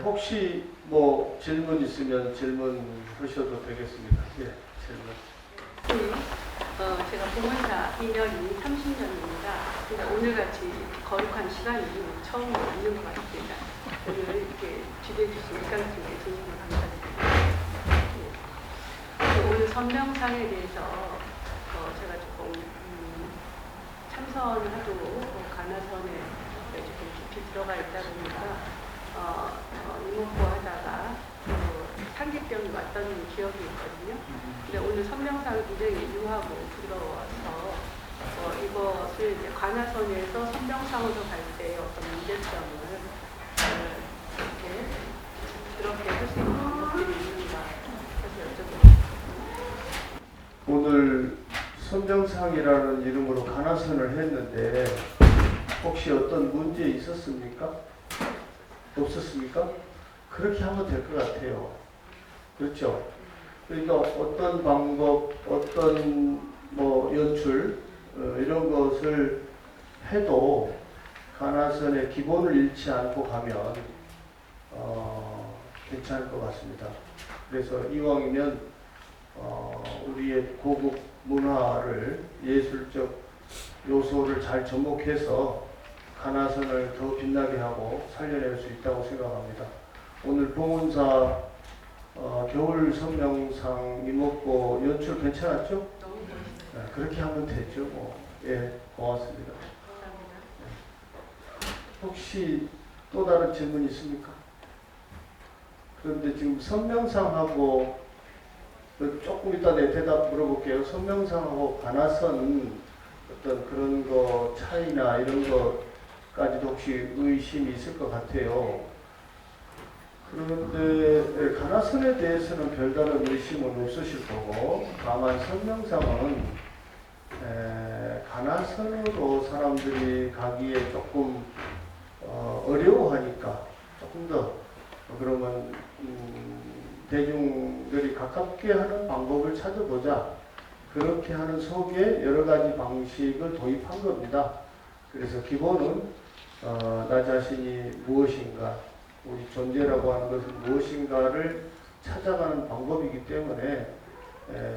혹시 뭐 질문 있으면 질문하셔도 되겠습니다. 예, 질문. 제가 봉헌사 2년이 30년입니다. 근데 오늘같이 거룩한 시간이 처음 맞는 것 같습니다. 오늘 이렇게 기대해 주신 일강팀에 진심으로 감사드립니다. 예. 오늘 선명상에 대해서 제가 조금 참선하도록 가나선에 조금 깊이 들어가 있다 보니까 이목구 하다가 상기병이 왔던 기억이 있거든요. 근데 오늘 선명상을 굉장히 유하고 부드러워서 이것을 이제 관하선에서 선명상으로 갈 때 어떤 문제점을 이렇게 그렇게 할 수 있는 방법들이 있는가 해서 여쭤보겠습니다. 오늘 선명상이라는 이름으로 관하선을 했는데 혹시 어떤 문제 있었습니까? 없었습니까? 그렇게 하면 될 것 같아요. 그렇죠? 그러니까 어떤 방법, 어떤 뭐 연출 이런 것을 해도 관하선의 기본을 잃지 않고 가면 괜찮을 것 같습니다. 그래서 이왕이면 우리의 고급 문화를 예술적 요소를 잘 접목해서 관하선을 더 빛나게 하고 살려낼 수 있다고 생각합니다. 오늘 봉헌사 겨울 선명상 이목구 연출 괜찮았죠? 네, 그렇게 하면 되죠. 예, 고맙습니다. 혹시 또 다른 질문 있습니까? 그런데 지금 선명상하고 조금 이따 내 대답 물어볼게요. 선명상하고 관하선 어떤 그런 거 차이나 이런 거까지도 혹시 의심이 있을 것 같아요. 그런데 관하선에 대해서는 별다른 의심은 없으실 거고, 다만 선명상은 관하선으로 사람들이 가기에 조금 어려워하니까 조금 더 그러면 대중들이 가깝게 하는 방법을 찾아보자. 그렇게 하는 속에 여러 가지 방식을 도입한 겁니다. 그래서 기본은 나 자신이 무엇인가, 우리 존재라고 하는 것은 무엇인가를 찾아가는 방법이기 때문에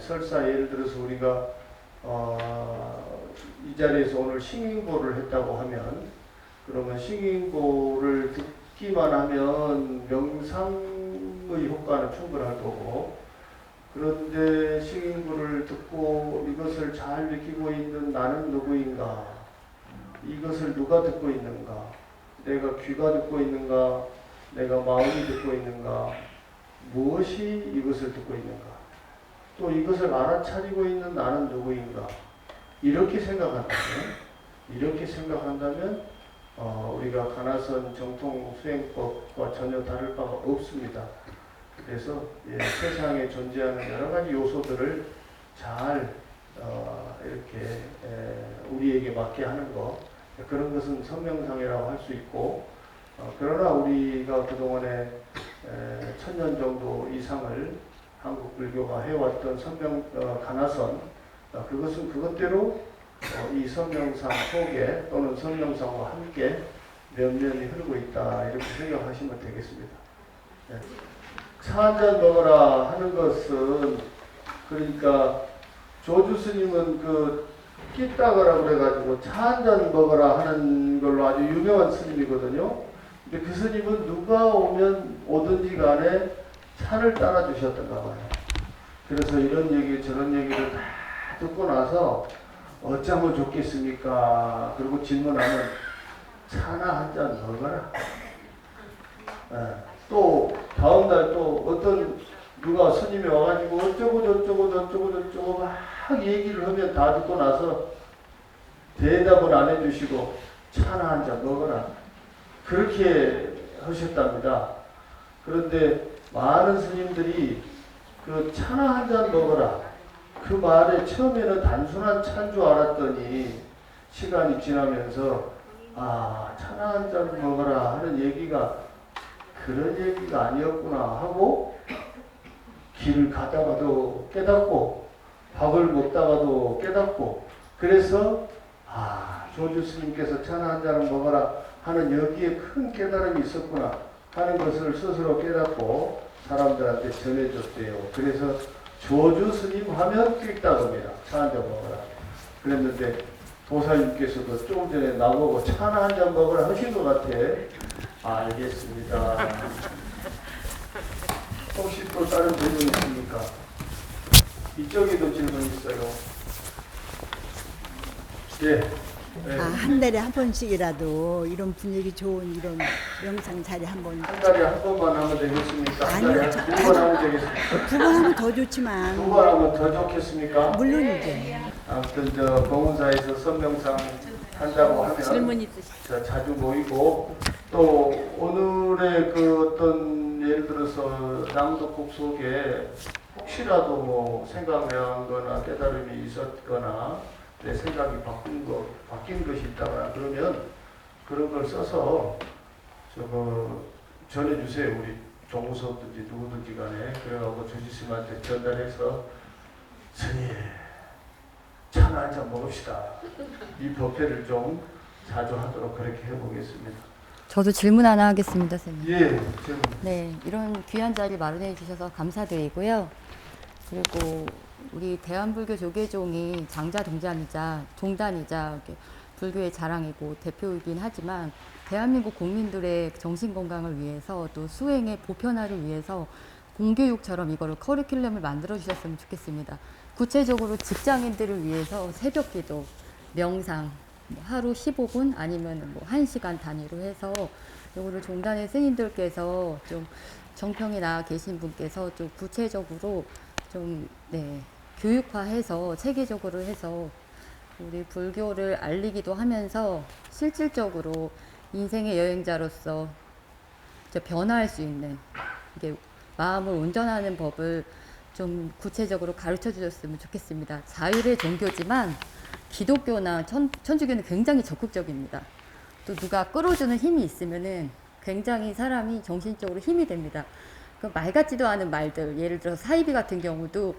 설사 예를 들어서 우리가 이 자리에서 오늘 싱잉보를 했다고 하면 그러면 싱잉보를 듣기만 하면 명상의 효과는 충분할 거고, 그런데 싱잉보를 듣고 이것을 잘 느끼고 있는 나는 누구인가, 이것을 누가 듣고 있는가, 내가 귀가 듣고 있는가, 내가 마음이 듣고 있는가, 무엇이 이것을 듣고 있는가, 또 이것을 알아차리고 있는 나는 누구인가, 이렇게 생각한다면 우리가 관하선 정통 수행법과 전혀 다를 바가 없습니다. 그래서 세상에 존재하는 여러 가지 요소들을 잘 이렇게 우리에게 맞게 하는 것, 그런 것은 선명상이라고 할 수 있고, 그러나 우리가 그동안에 1000년 정도 이상을 한국 불교가 해왔던 관하선, 그것은 그것대로 이 선명상 속에 또는 선명상과 함께 면면이 흐르고 있다, 이렇게 생각하시면 되겠습니다. 네. 차 한잔 먹어라 하는 것은, 그러니까 조주 스님은 끼따거라 그래가지고 차 한잔 먹어라 하는 걸로 아주 유명한 스님이거든요. 근데 그 스님은 누가 오면 오든지 간에 차를 따라 주셨던가 봐요. 그래서 이런 얘기 저런 얘기를 다 듣고 나서 어쩌면 좋겠습니까? 그리고 질문하면 차나 한 잔 먹어라. 또 다음날 또 어떤 누가 스님이 와가지고 어쩌고 막 얘기를 하면 다 듣고 나서 대답은 안 해주시고 차나 한 잔 먹어라, 그렇게 하셨답니다. 그런데 많은 스님들이 그 차나 한 잔 먹어라, 그 말에 처음에는 단순한 차인 줄 알았더니 시간이 지나면서 차나 한 잔 먹어라 하는 얘기가 그런 얘기가 아니었구나 하고, 길을 가다가도 깨닫고 밥을 먹다가도 깨닫고, 그래서 조주 스님께서 차나 한 잔을 먹어라 하는 여기에 큰 깨달음이 있었구나, 하는 것을 스스로 깨닫고 사람들한테 전해줬대요. 그래서 조주 스님 하면 낄따겁니다. 차 한 잔 먹어라. 그랬는데 도사님께서도 조금 전에 나보고 차나 한 잔 먹으라 하신 것 같아. 알겠습니다. 혹시 또 다른 질문 있습니까? 이쪽에도 질문 있어요. 예. 네. 한 달에 한 번씩이라도 이런 분위기 좋은 이런 영상 자리 한번 한 달에 한 번만 하면 되겠습니까? 한 아니요, 달에 두 번 하면 되겠습니까? 두 번 하면 더 좋지만 두 번 하면 더 좋겠습니까? 물론이죠. 아무튼 저 봉은사에서 선명상 한다고 하면 질문 있으시죠? 자주 모이고 또 오늘의 그 어떤 예를 들어서 낭독곡 속에 혹시라도 뭐 생각난 거나 깨달음이 있었거나 내 생각이 바뀐 것이 있다거나 그러면 그런 걸 써서 저거 전해주세요. 우리 종무서든지 누구든지 간에 그래가지고 주지스님한테 전달해서 스님 차나 한잔 먹읍시다. 이 법회를 좀 자주 하도록 그렇게 해보겠습니다. 저도 질문 하나 하겠습니다, 선생님. 예, 질문. 네, 이런 귀한 자리 마련해 주셔서 감사드리고요. 그리고 우리 대한불교 조계종이 장자 종단이자 이렇게 불교의 자랑이고 대표이긴 하지만 대한민국 국민들의 정신 건강을 위해서 또 수행의 보편화를 위해서 공교육처럼 이거를 커리큘럼을 만들어 주셨으면 좋겠습니다. 구체적으로 직장인들을 위해서 새벽기도, 명상, 뭐 하루 15분 아니면 뭐 1시간 단위로 해서 이거를 종단의 스님들께서 좀 정평에 나와 계신 분께서 좀 구체적으로 좀 교육화해서 체계적으로 해서 우리 불교를 알리기도 하면서 실질적으로 인생의 여행자로서 변화할 수 있는 이게 마음을 온전하는 법을 좀 구체적으로 가르쳐 주셨으면 좋겠습니다. 자율의 종교지만 기독교나 천주교는 굉장히 적극적입니다. 또 누가 끌어주는 힘이 있으면은 굉장히 사람이 정신적으로 힘이 됩니다. 그 말 같지도 않은 말들, 예를 들어 사이비 같은 경우도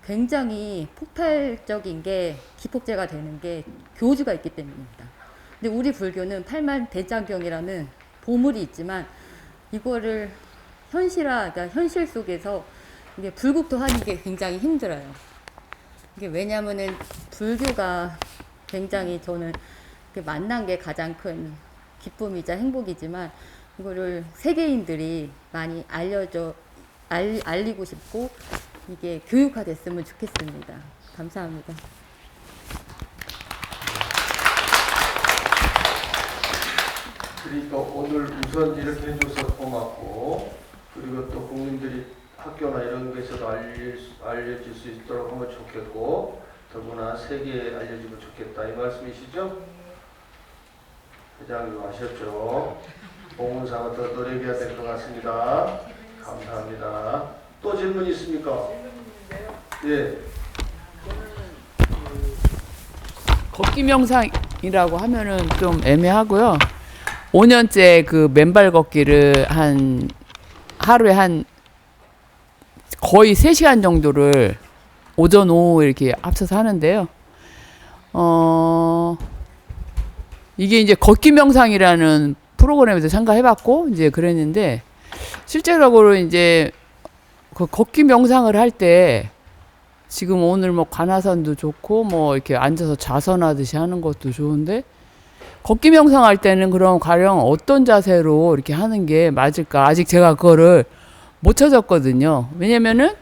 굉장히 폭발적인 게 기폭제가 되는 게 교주가 있기 때문입니다. 근데 우리 불교는 팔만대장경이라는 보물이 있지만 이거를 그러니까 현실 속에서 이게 불국토하는 게 굉장히 힘들어요. 이게 왜냐면은 불교가 굉장히 저는 만난 게 가장 큰 기쁨이자 행복이지만 이거를 세계인들이 많이 알리고 싶고 이게 교육화됐으면 좋겠습니다. 감사합니다. 그러니까 오늘 우선 이렇게 해줘서 고맙고 그리고 또 국민들이 학교나 이런 데서도 알려질 수 있도록 하면 좋겠고 더구나 세계에 알려지면 좋겠다 이 말씀이시죠? 회장님 아셨죠? 봉은사가 더 노력해야 될 것 같습니다. 감사합니다. 또 질문 있습니까? 예. 걷기 명상이라고 하면은 좀 애매하고요. 5년째 그 맨발 걷기를 하루에 거의 3시간 정도를 오전 오후 이렇게 합쳐서 하는데요. 이게 이제 걷기 명상이라는 프로그램에도 참가해봤고 이제 그랬는데 실제적으로 이제 그 걷기 명상을 할 때 지금 오늘 뭐 관화산도 좋고 뭐 이렇게 앉아서 자선하듯이 하는 것도 좋은데 걷기 명상할 때는 그럼 가령 어떤 자세로 이렇게 하는 게 맞을까? 아직 제가 그거를 못 찾았거든요. 왜냐면은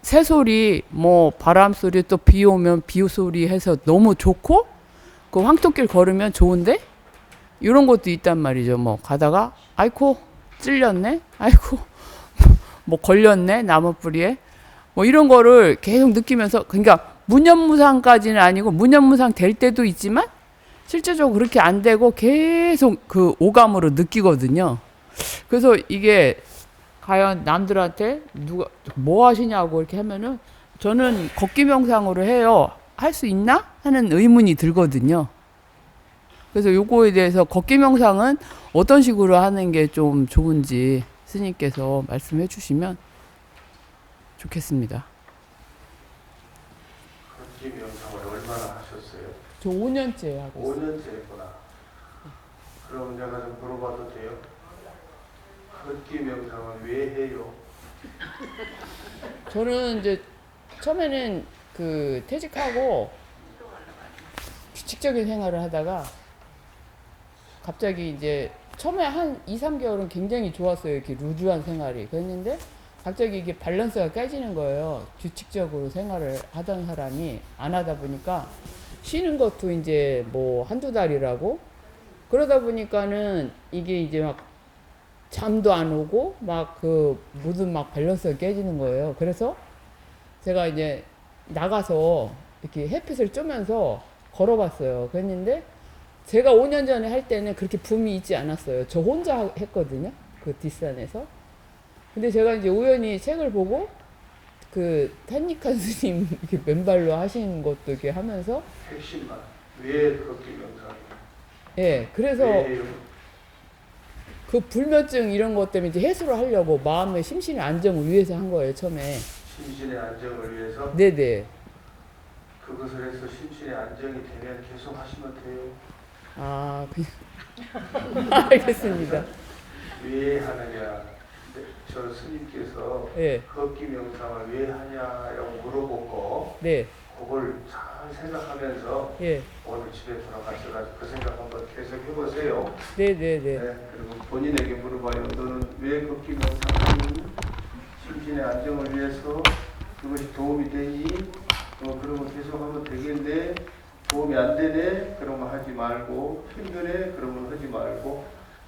새소리, 뭐 바람소리 또 비 오면 비 소리 해서 너무 좋고 그 황토길 걸으면 좋은데 이런 것도 있단 말이죠. 뭐 가다가 아이고 찔렸네, 아이고 뭐 걸렸네 나무뿌리에 뭐 이런 거를 계속 느끼면서 그러니까 무념무상까지는 아니고 무념무상 될 때도 있지만 실제적으로 그렇게 안 되고 계속 그 오감으로 느끼거든요. 그래서 이게 과연 남들한테 누가 뭐 하시냐고 이렇게 하면은 저는 걷기 명상으로 해요. 할 수 있나? 하는 의문이 들거든요. 그래서 요거에 대해서 걷기 명상은 어떤 식으로 하는 게 좀 좋은지 스님께서 말씀해 주시면 좋겠습니다. 걷기 명상을 얼마나 하셨어요? 저 5년째 하고 5년째 했구나. 그럼 내가 좀 물어봐도 돼요? 걷기 명상은 왜 해요? 저는 이제 처음에는 그 퇴직하고 규칙적인 생활을 하다가 갑자기 이제 처음에 한 2, 3개월은 굉장히 좋았어요. 이렇게 루즈한 생활이. 그랬는데 갑자기 이게 밸런스가 깨지는 거예요. 규칙적으로 생활을 하던 사람이 안 하다 보니까 쉬는 것도 이제 뭐 한두 달이라고 그러다 보니까는 이게 이제 막 잠도 안 오고 막 그 모든 막 밸런스가 깨지는 거예요. 그래서 제가 이제 나가서 이렇게 햇빛을 쬐면서 걸어봤어요. 그랬는데 제가 5년 전에 할 때는 그렇게 붐이 있지 않았어요. 저 혼자 했거든요. 그 뒷산에서. 근데 제가 이제 우연히 책을 보고 그 탄익한 스님 이렇게 맨발로 하시는 것도 이렇게 하면서 핵심만 왜 걷기 명상? 예, 그래서 왜 해요? 그 불면증 이런 것 때문에 이제 해소를 하려고 마음의 심신의 안정을 위해서 한 거예요, 처음에. 심신의 안정을 위해서 네네. 그것을 해서 심신의 안정이 되면 계속 하시면 돼요. 아, 그냥. 알겠습니다. 왜 하느냐? 네, 저 스님께서 예, 걷기 명상을 왜 하냐라고 물어보고 네, 그걸 잘 생각하면서 예, 오늘 집에 돌아가셔가지고 그 생각 한번 계속 해보세요. 네네네. 네, 그리고 본인에게 물어봐요. 너는 왜 걷기 명상하니? 심신의 안정을 위해서 그것이 도움이 되니? 그러면 계속 하면 되겠네. 도움이 안 되네? 그러면 하지 말고 힘드네? 그러면 하지 말고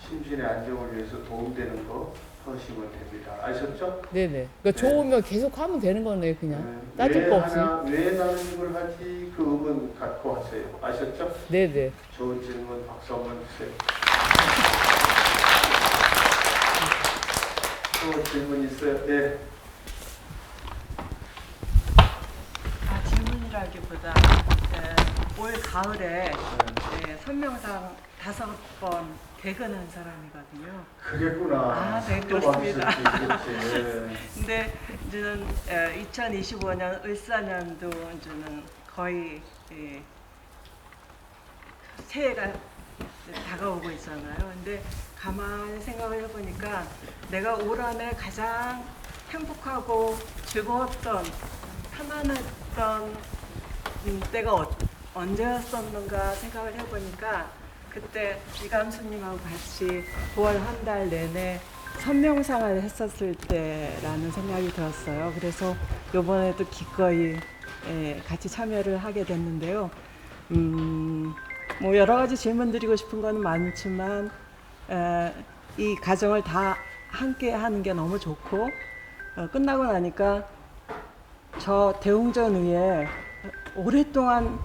심신의 안정을 위해서 도움되는 거 하시면 됩니다. 아셨죠? 네네. 그러니까 좋으면 계속 하면 되는 거네요, 그냥. 따질 왜 거 없이. 하나, 왜 나는 이걸 하지? 그 의문 갖고 하세요. 아셨죠? 네네. 좋은 질문 박수 한번 주세요. 또 질문 있어요? 네. 질문이라기보다 올 가을에 선명상 5번 개근한 사람이거든요. 그랬구나. 아, 네, 또 그렇습니다. 받으셨지. 근데 이제는 2025년 을사년도 이제는 거의 새해가 다가오고 있잖아요. 근데 가만히 생각을 해보니까 내가 올 한해 가장 행복하고 즐거웠던 편안했던 때가 언제였었는가 생각을 해보니까 그때 이감수님하고 같이 9월 한 달 내내 선명상을 했었을 때라는 생각이 들었어요. 그래서 이번에도 기꺼이 같이 참여를 하게 됐는데요. 뭐 여러 가지 질문 드리고 싶은 건 많지만 이 과정을 다 함께 하는 게 너무 좋고 끝나고 나니까 저 대웅전 위에 오랫동안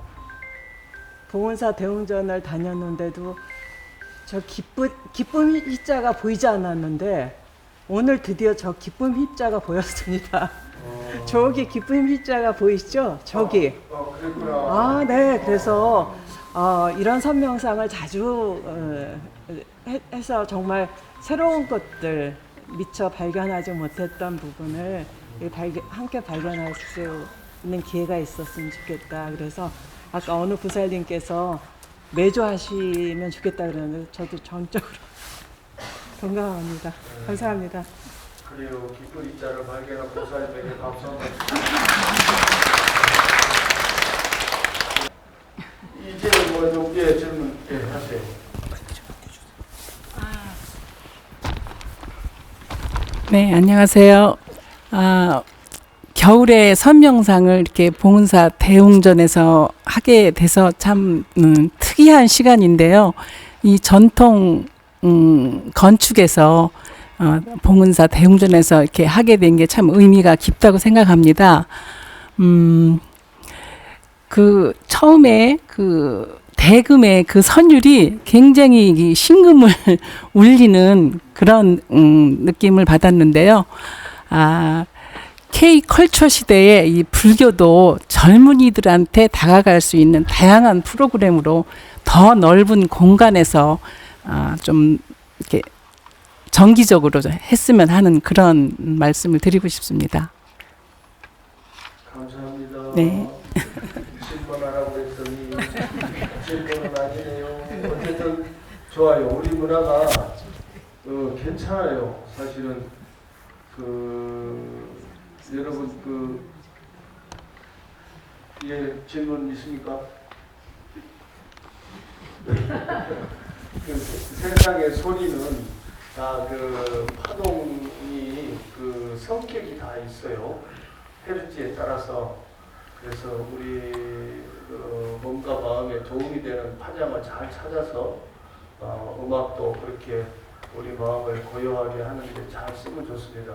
봉은사 대웅전을 다녔는데도 저 기쁨 희자가 보이지 않았는데 오늘 드디어 저 기쁨 희자가 보였습니다. 저기 기쁨 희자가 보이시죠? 저기. 그랬구나. 아, 네. 그래서 이런 선명상을 자주 해서 정말 새로운 것들 미처 발견하지 못했던 부분을 함께 발견할 수 있는 기회가 있었으면 좋겠다. 그래서 아까 어느 부살님께서 매주 하시면 좋겠다 그러는데 저도 정적으로 동감합니다. 감사합니다. 그래요. 기쁜 입자를 발견한 보살님에게 박수 한번 이제 뭐 좀게 질문 하세요. 네, 안녕하세요. 겨울에 선명상을 이렇게 봉은사 대웅전에서 하게 돼서 참 특이한 시간인데요. 이 전통 건축에서 봉은사 대웅전에서 이렇게 하게 된 게 참 의미가 깊다고 생각합니다. 그 처음에 그 대금의 그 선율이 굉장히 신금을 울리는 그런 느낌을 받았는데요. K컬처 시대에 이 불교도 젊은이들한테 다가갈 수 있는 다양한 프로그램으로 더 넓은 공간에서 좀 이렇게 정기적으로 했으면 하는 그런 말씀을 드리고 싶습니다. 감사합니다. 네. 질문하라고 했더니 질문은 아니네요. 어쨌든 좋아요. 우리 문화가 괜찮아요. 사실은 여러분 질문 있습니까? 세상의 소리는 다 파동이 성격이 다 있어요. 헤르츠에 따라서. 그래서 우리 몸과 마음에 도움이 되는 파장을 잘 찾아서 음악도 그렇게 우리 마음을 고요하게 하는데 잘 쓰면 좋습니다.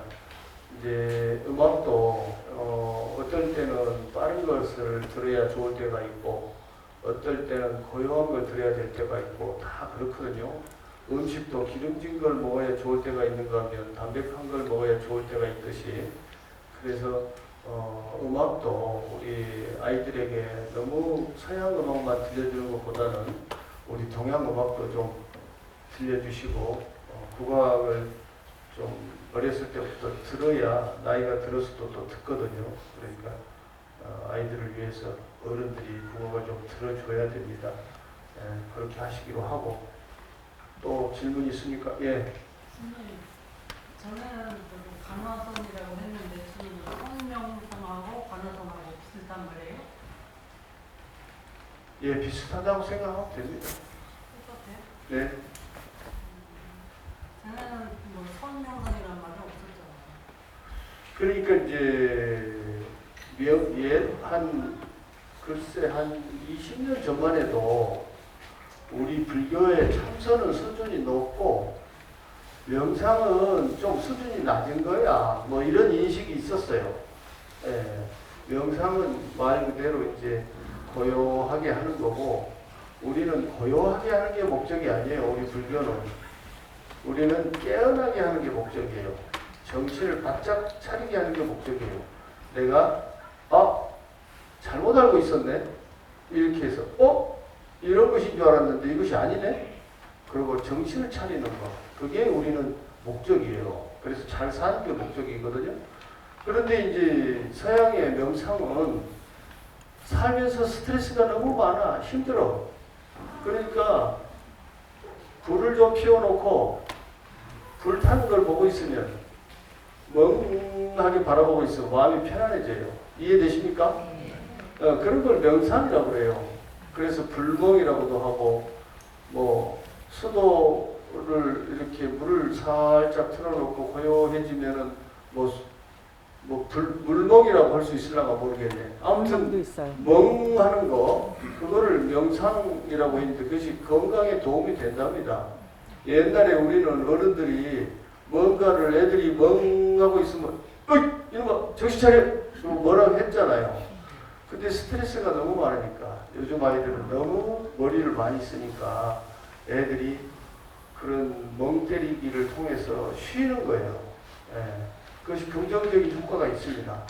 이제 음악도 어떨 때는 빠른 것을 들어야 좋을 때가 있고 어떨 때는 고요한 걸 들어야 될 때가 있고 다 그렇거든요. 음식도 기름진 걸 먹어야 좋을 때가 있는가 하면 담백한 걸 먹어야 좋을 때가 있듯이 그래서 음악도 우리 아이들에게 너무 서양 음악만 들려주는 것보다는 우리 동양 음악도 좀 들려주시고 국악을 좀 어렸을 때부터 들어야 나이가 들어서도 또 듣거든요. 그러니까 아이들을 위해서 어른들이 국악을 좀 들어줘야 됩니다. 그렇게 하시기로 하고 또 질문 있습니까? 예. 선생님, 전에는 간화성이라고 했는데 지금 성명성하고 간화성하고 비슷한 말이에요? 예, 비슷하다고 생각하면 됩니다. 똑같아요? 네. 전에는 성명성이라는 말이 없었잖아요. 그러니까 이제 글쎄 한 20년 전만 해도 우리 불교의 참선은 수준이 높고 명상은 좀 수준이 낮은 거야. 뭐 이런 인식이 있었어요. 예, 명상은 말 그대로 이제 고요하게 하는 거고 우리는 고요하게 하는 게 목적이 아니에요. 우리 불교는. 우리는 깨어나게 하는 게 목적이에요. 정신을 바짝 차리게 하는 게 목적이에요. 내가 잘못 알고 있었네. 이렇게 해서 이런 것인 줄 알았는데 이것이 아니네. 그리고 정신을 차리는 거. 그게 우리는 목적이에요. 그래서 잘 사는 게 목적이거든요. 그런데 이제 서양의 명상은 살면서 스트레스가 너무 많아. 힘들어. 그러니까 불을 좀 피워놓고 불 타는 걸 보고 있으면 멍하게 바라보고 있으면 마음이 편안해져요. 이해되십니까? 그런 걸 명상이라고 그래요. 그래서 불멍이라고도 하고 뭐 수도를 이렇게 물을 살짝 틀어놓고 고요해지면은 물멍이라고 할 수 있을라가 모르겠네. 아무튼 있어요. 멍하는 거 그거를 명상이라고 했는데 그것이 건강에 도움이 된답니다. 옛날에 우리는 어른들이 뭔가를 애들이 멍하고 있으면 이놈아 정신 차려 뭐라고 했잖아요. 근데 스트레스가 너무 많으니까 요즘 아이들은 너무 머리를 많이 쓰니까 애들이 그런 멍 때리기를 통해서 쉬는 거예요. 그것이 긍정적인 효과가 있습니다.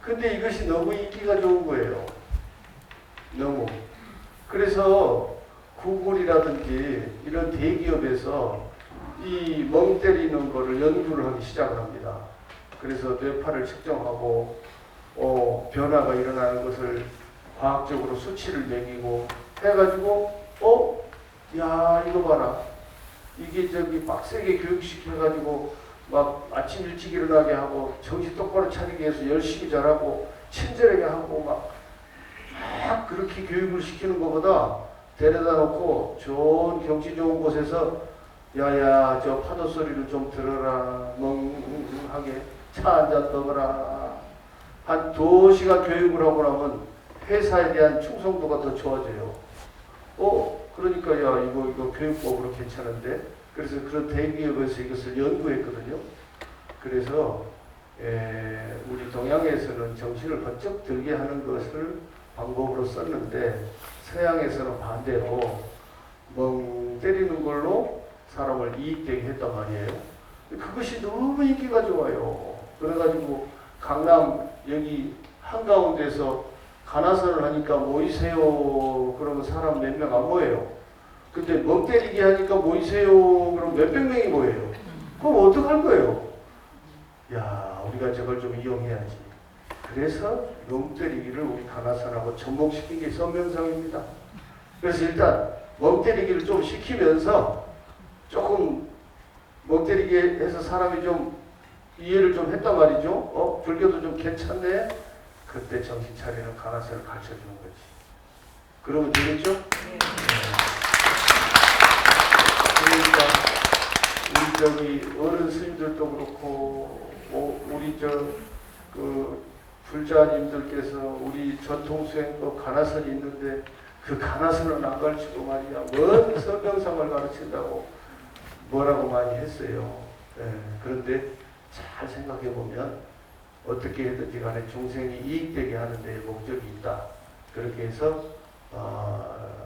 근데 이것이 너무 인기가 좋은 거예요. 너무. 그래서 구글이라든지 이런 대기업에서 이 멍 때리는 거를 연구를 하기 시작을 합니다. 그래서 뇌파를 측정하고 변화가 일어나는 것을 과학적으로 수치를 매기고 해가지고 야 이거 봐라. 이게 빡세게 교육시켜가지고 막 아침 일찍 일어나게 하고 정신 똑바로 차리기 위해서 열심히 잘하고 친절하게 하고 막 그렇게 교육을 시키는 것보다 데려다 놓고 좋은 경치 좋은 곳에서 야야 저 파도 소리를 좀 들어라 멍하게 차 한잔 먹어라 한 2시간 교육을 하고 나면 회사에 대한 충성도가 더 좋아져요. 그러니까 야 이거 교육법으로 괜찮은데 그래서 그런 대기업에서 이것을 연구했거든요. 그래서 우리 동양에서는 정신을 번쩍 들게 하는 것을 방법으로 썼는데 서양에서는 반대로 멍 때리는 걸로 사람을 이익되게 했단 말이에요. 그것이 너무 인기가 좋아요. 그래가지고 강남 여기 한가운데서 간화선을 하니까 모이세요. 그러면 사람 몇 명 안 모여요. 근데 멍 때리기 하니까 모이세요. 그럼 몇백 명이 모여요. 그럼 어떡할 거예요? 야, 우리가 저걸 좀 이용해야지. 그래서 멍 때리기를 우리 간화선하고 접목시킨 게 선명상입니다. 그래서 일단 멍 때리기를 좀 시키면서 조금 못 때리게 해서 사람이 좀 이해를 좀 했단 말이죠. 불교도 좀 괜찮네. 그때 정신 차리는 가나선을 가르쳐주는 거지. 그러면 되겠죠? 그러니까 우리 저기 어른 스님들도 그렇고 우리 그 불자님들께서 우리 전통수행법 가나선이 있는데 그 가나선은 안 가르치고 말이야 먼 설명상을 가르친다고 뭐라고 많이 했어요. 그런데 잘 생각해 보면 어떻게 해든지 간에 중생이 이익되게 하는 데 목적이 있다. 그렇게 해서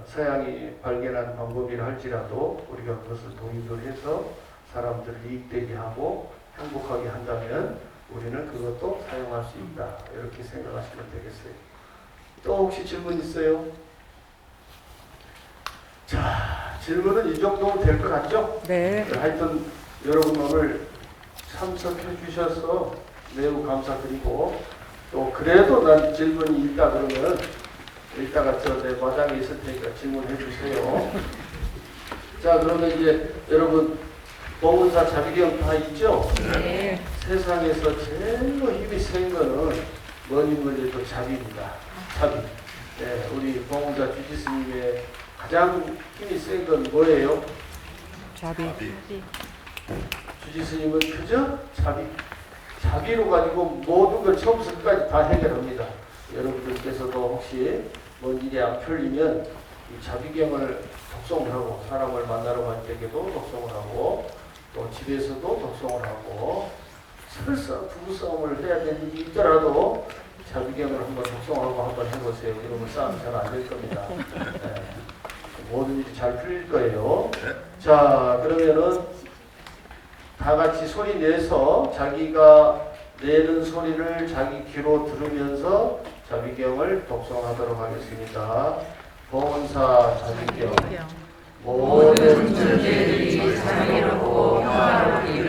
서양이 발견한 방법이라 할지라도 우리가 그것을 도입을 해서 사람들을 이익되게 하고 행복하게 한다면 우리는 그것도 사용할 수 있다. 이렇게 생각하시면 되겠어요. 또 혹시 질문 있어요? 자, 질문은 이 정도면 될 것 같죠? 네. 하여튼 여러분 오늘 참석해 주셔서 매우 감사드리고 또 그래도 난 질문이 있다 그러면 이따가 내 마당에 있을 테니까 질문해 주세요. 자, 그러면 이제 여러분 봉은사 자비경 다 있죠? 네. 세상에서 제일로 힘이 센 거는 뭐니 뭐니 해도 자비입니다. 자비. 네, 우리 봉은사 주지스님의 가장 힘이 센 건 뭐예요? 자비. 주지스님은 그저 자비로 가지고 모든 걸 처음부터 끝까지 다 해결합니다. 여러분들께서도 혹시 뭔 일이 안 풀리면 이 자비경을 독송을 하고 사람을 만나러 갈 때에도 독송을 하고 또 집에서도 독송을 하고 설사 부부싸움을 해야 되는 일이 있더라도 자비경을 한번 독송하고 한번 해보세요. 이러면 싸움 잘 안 될 겁니다. 네. 모든 일이 잘 풀릴 거예요. 자, 그러면은 다 같이 소리 내서 자기가 내는 소리를 자기 귀로 들으면서 자비경을 독송하도록 하겠습니다. 봉은사 자비경. 모든 존재들이 자비롭고 평화롭기를